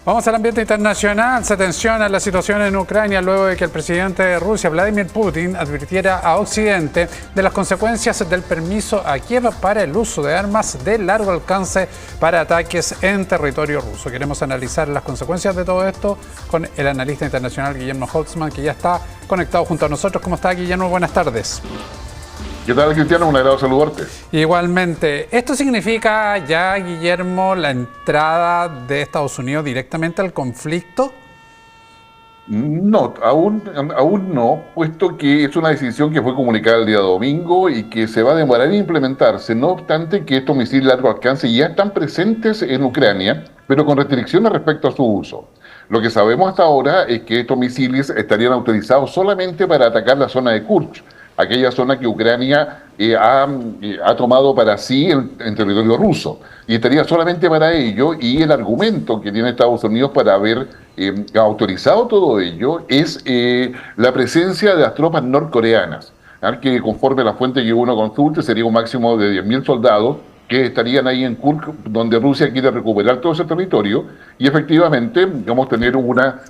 Vamos al ambiente internacional. Se tensiona la situación en Ucrania luego de que el presidente de Rusia, Vladimir Putin, advirtiera a Occidente de las consecuencias del permiso a Kiev para el uso de armas de largo alcance para ataques en territorio ruso. Queremos analizar las consecuencias de todo esto con el analista internacional Guillermo Holtzman, que ya está conectado junto a nosotros. ¿Cómo está, Guillermo? Buenas tardes. ¿Qué tal, Cristiano? Un agrado saludarte. Igualmente. ¿Esto significa ya, Guillermo, la entrada de Estados Unidos directamente al conflicto? No, aún no, puesto que es una decisión que fue comunicada el día domingo y que se va a demorar en implementarse. No obstante que estos misiles de largo alcance ya están presentes en Ucrania, pero con restricciones respecto a su uso. Lo que sabemos hasta ahora es que estos misiles estarían autorizados solamente para atacar la zona de Kursk, aquella zona que Ucrania ha tomado para sí en territorio ruso. Y estaría solamente para ello, y el argumento que tiene Estados Unidos para haber autorizado todo ello es la presencia de las tropas norcoreanas, que conforme a la fuente que uno consulte sería un máximo de 10.000 soldados que estarían ahí en Kursk, donde Rusia quiere recuperar todo ese territorio y efectivamente vamos a tener una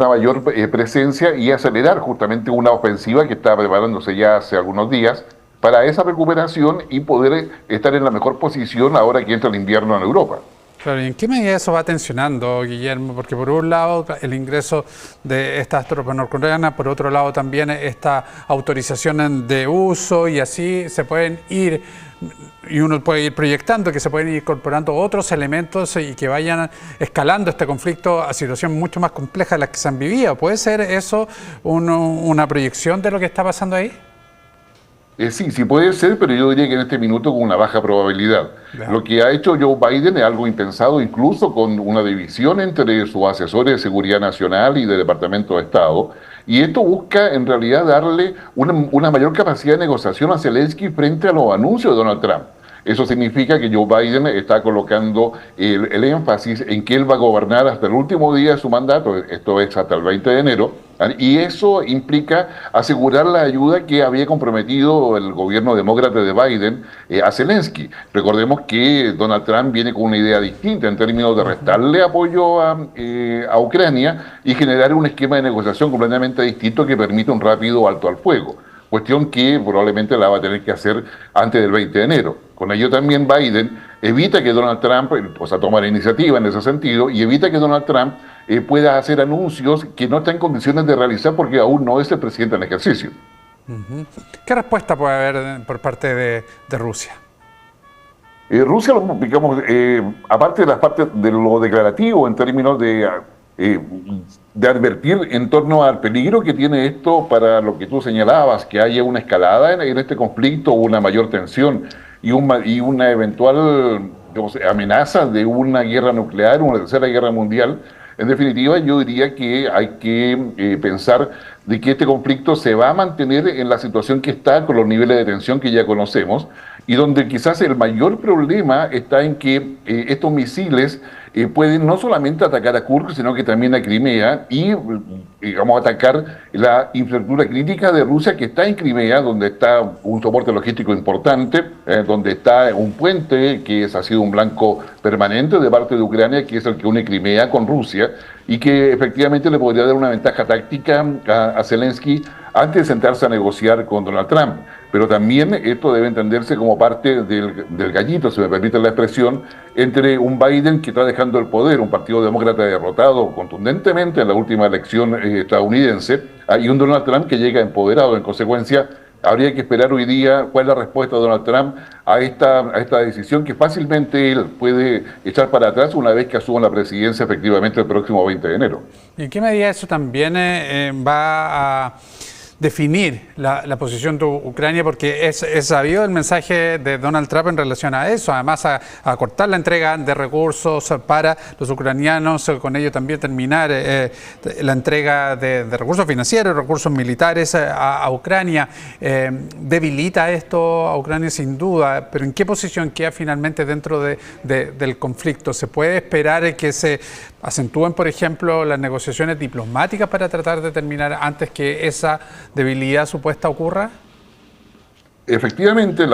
mayor presencia y acelerar justamente una ofensiva que está preparándose ya hace algunos días para esa recuperación y poder estar en la mejor posición ahora que entra el invierno en Europa. Claro, ¿y en qué medida eso va tensionando, Guillermo? Porque por un lado el ingreso de estas tropas norcoreanas, por otro lado también esta autorización de uso, y así se pueden ir, y uno puede ir proyectando que se pueden ir incorporando otros elementos y que vayan escalando este conflicto a situaciones mucho más complejas de las que se han vivido. ¿Puede ser eso una proyección de lo que está pasando ahí? Sí puede ser, pero yo diría que en este minuto con una baja probabilidad. Ya. Lo que ha hecho Joe Biden es algo impensado, incluso con una división entre sus asesores de seguridad nacional y del Departamento de Estado. Y esto busca en realidad darle una mayor capacidad de negociación a Zelensky frente a los anuncios de Donald Trump. Eso significa que Joe Biden está colocando el énfasis en que él va a gobernar hasta el último día de su mandato, esto es hasta el 20 de enero, y eso implica asegurar la ayuda que había comprometido el gobierno demócrata de Biden a Zelensky. Recordemos que Donald Trump viene con una idea distinta en términos de restarle apoyo a Ucrania y generar un esquema de negociación completamente distinto que permita un rápido alto al fuego. Cuestión que probablemente la va a tener que hacer antes del 20 de enero. Con ello también Biden evita que Donald Trump, toma la iniciativa en ese sentido, y evita que Donald Trump pueda hacer anuncios que no está en condiciones de realizar porque aún no es el presidente en ejercicio. ¿Qué respuesta puede haber por parte de Rusia? Rusia, digamos, aparte de las partes de lo declarativo en términos de advertir en torno al peligro que tiene esto para lo que tú señalabas, que haya una escalada en este conflicto, una mayor tensión y una eventual, digamos, amenaza de una guerra nuclear, una tercera guerra mundial. En definitiva, yo diría que hay que pensar de que este conflicto se va a mantener en la situación que está, con los niveles de tensión que ya conocemos, y donde quizás el mayor problema está en que estos misiles pueden no solamente atacar a Kursk, sino que también a Crimea y, digamos, atacar la infraestructura crítica de Rusia que está en Crimea, donde está un soporte logístico importante, donde está un puente que ha sido un blanco permanente de parte de Ucrania, que es el que une Crimea con Rusia, y que efectivamente le podría dar una ventaja táctica a Zelensky antes de sentarse a negociar con Donald Trump. Pero también esto debe entenderse como parte del gallito, si me permite la expresión, entre un Biden que está dejando el poder, un partido demócrata derrotado contundentemente en la última elección estadounidense, y un Donald Trump que llega empoderado. En consecuencia, habría que esperar hoy día cuál es la respuesta de Donald Trump a esta decisión que fácilmente él puede echar para atrás una vez que asuma la presidencia efectivamente el próximo 20 de enero. ¿Y en qué medida eso también va a definir la posición de Ucrania? Porque es sabido el mensaje de Donald Trump en relación a eso, además a cortar la entrega de recursos para los ucranianos, con ello también terminar la entrega de recursos financieros, recursos militares a Ucrania. Debilita esto a Ucrania sin duda, pero ¿en qué posición queda finalmente dentro del conflicto? ¿Se puede esperar que se acentúen, por ejemplo, las negociaciones diplomáticas para tratar de terminar antes que esa debilidad supuesta ocurra? Efectivamente,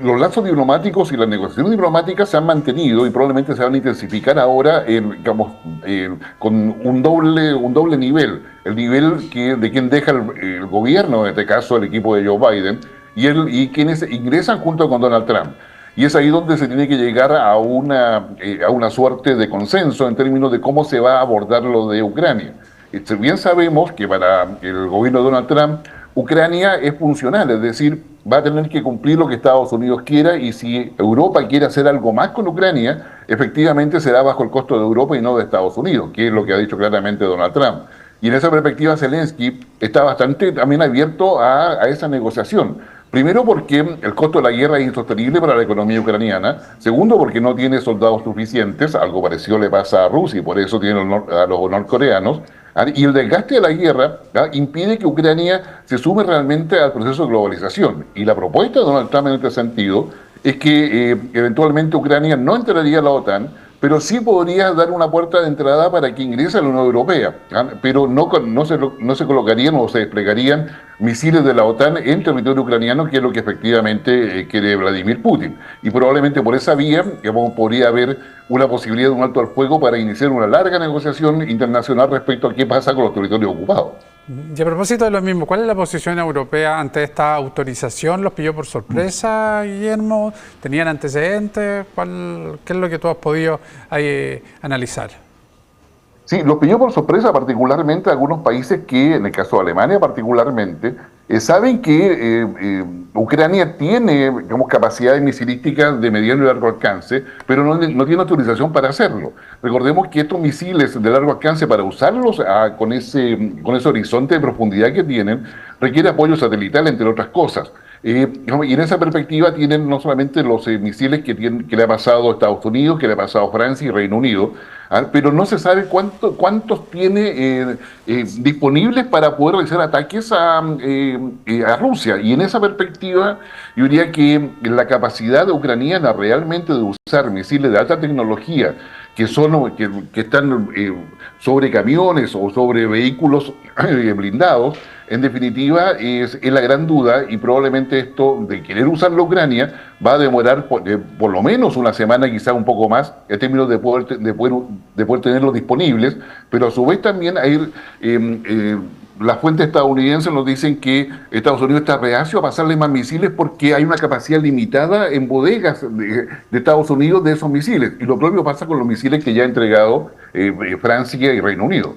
los lazos diplomáticos y las negociaciones diplomáticas se han mantenido y probablemente se van a intensificar ahora digamos, con un doble nivel. El nivel de quien deja el gobierno, en este caso el equipo de Joe Biden, y quienes ingresan junto con Donald Trump. Y es ahí donde se tiene que llegar a una suerte de consenso en términos de cómo se va a abordar lo de Ucrania. Bien sabemos que para el gobierno de Donald Trump, Ucrania es funcional, es decir, va a tener que cumplir lo que Estados Unidos quiera, y si Europa quiere hacer algo más con Ucrania, efectivamente será bajo el costo de Europa y no de Estados Unidos, que es lo que ha dicho claramente Donald Trump. Y en esa perspectiva Zelensky está bastante también abierto a esa negociación. Primero porque el costo de la guerra es insostenible para la economía ucraniana. Segundo porque no tiene soldados suficientes, algo parecido le pasa a Rusia y por eso tiene a los norcoreanos. Y el desgaste de la guerra impide que Ucrania se sume realmente al proceso de globalización. Y la propuesta de Donald Trump en este sentido es que eventualmente Ucrania no entraría a la OTAN, pero sí podría dar una puerta de entrada para que ingrese a la Unión Europea, pero no se colocarían o se desplegarían misiles de la OTAN en territorio ucraniano, que es lo que efectivamente quiere Vladimir Putin. Y probablemente por esa vía podría haber una posibilidad de un alto al fuego para iniciar una larga negociación internacional respecto a qué pasa con los territorios ocupados. Y a propósito de lo mismo, ¿cuál es la posición europea ante esta autorización? ¿Los pilló por sorpresa, Guillermo? ¿Tenían antecedentes? ¿Qué es lo que tú has podido analizar? Sí, los pilló por sorpresa particularmente algunos países que, en el caso de Alemania particularmente, saben que Ucrania tiene, digamos, capacidades misilísticas de mediano y largo alcance, pero no tiene autorización para hacerlo. Recordemos que estos misiles de largo alcance, para usarlos con ese horizonte de profundidad que tienen, requiere apoyo satelital, entre otras cosas. Y en esa perspectiva tienen no solamente los misiles que le ha pasado a Estados Unidos, que le ha pasado a Francia y Reino Unido, pero no se sabe cuántos tiene disponibles para poder realizar ataques a Rusia. Y en esa perspectiva, yo diría que la capacidad ucraniana realmente de usar misiles de alta tecnología, que están sobre camiones o sobre vehículos blindados, en definitiva es la gran duda, y probablemente esto de querer usarlo Ucrania va a demorar por lo menos una semana, quizá un poco más, en términos de poder tenerlos disponibles, pero a su vez también hay las fuentes estadounidenses nos dicen que Estados Unidos está reacio a pasarle más misiles porque hay una capacidad limitada en bodegas de Estados Unidos de esos misiles. Y lo propio pasa con los misiles que ya ha entregado Francia y Reino Unido.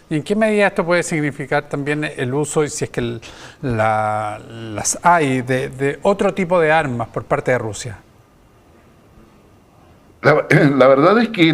¿Y en qué medida esto puede significar también el uso, si es que las hay, de otro tipo de armas por parte de Rusia? La verdad es que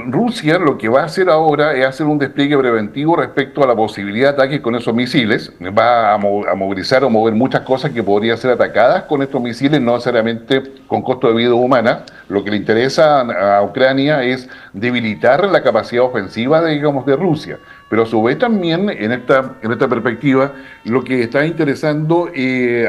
Rusia lo que va a hacer ahora es hacer un despliegue preventivo respecto a la posibilidad de ataques con esos misiles. Va a movilizar o mover muchas cosas que podrían ser atacadas con estos misiles, no necesariamente con costo de vida humana. Lo que le interesa a Ucrania es debilitar la capacidad ofensiva de Rusia. Pero a su vez también, en esta perspectiva, lo que está interesando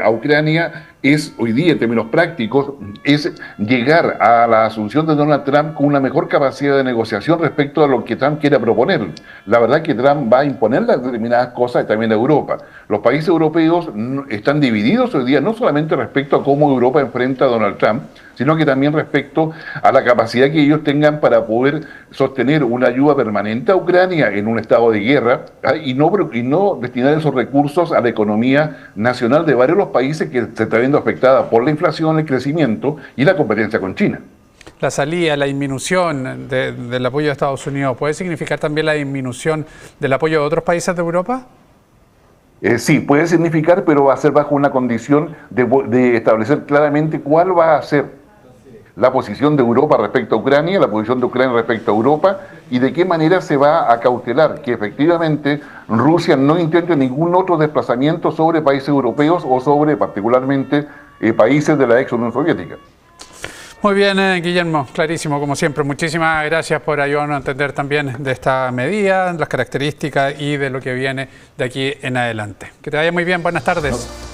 a Ucrania es, hoy día en términos prácticos, es llegar a la asunción de Donald Trump con una mejor capacidad de negociación respecto a lo que Trump quiera proponer. La verdad es que Trump va a imponer determinadas cosas también a Europa. Los países europeos están divididos hoy día no solamente respecto a cómo Europa enfrenta a Donald Trump, sino que también respecto a la capacidad que ellos tengan para poder sostener una ayuda permanente a Ucrania en un estado de guerra, y no destinar esos recursos a la economía nacional de varios de los países que se está viendo afectada por la inflación, el crecimiento y la competencia con China. La salida, la disminución del apoyo de Estados Unidos, ¿puede significar también la disminución del apoyo de otros países de Europa? Sí, puede significar, pero va a ser bajo una condición de establecer claramente cuál va a ser la posición de Europa respecto a Ucrania, la posición de Ucrania respecto a Europa, y de qué manera se va a cautelar que efectivamente Rusia no intente ningún otro desplazamiento sobre países europeos o sobre particularmente países de la ex Unión Soviética. Muy bien, Guillermo, clarísimo como siempre. Muchísimas gracias por ayudarnos a entender también de esta medida, las características y de lo que viene de aquí en adelante. Que te vaya muy bien, buenas tardes.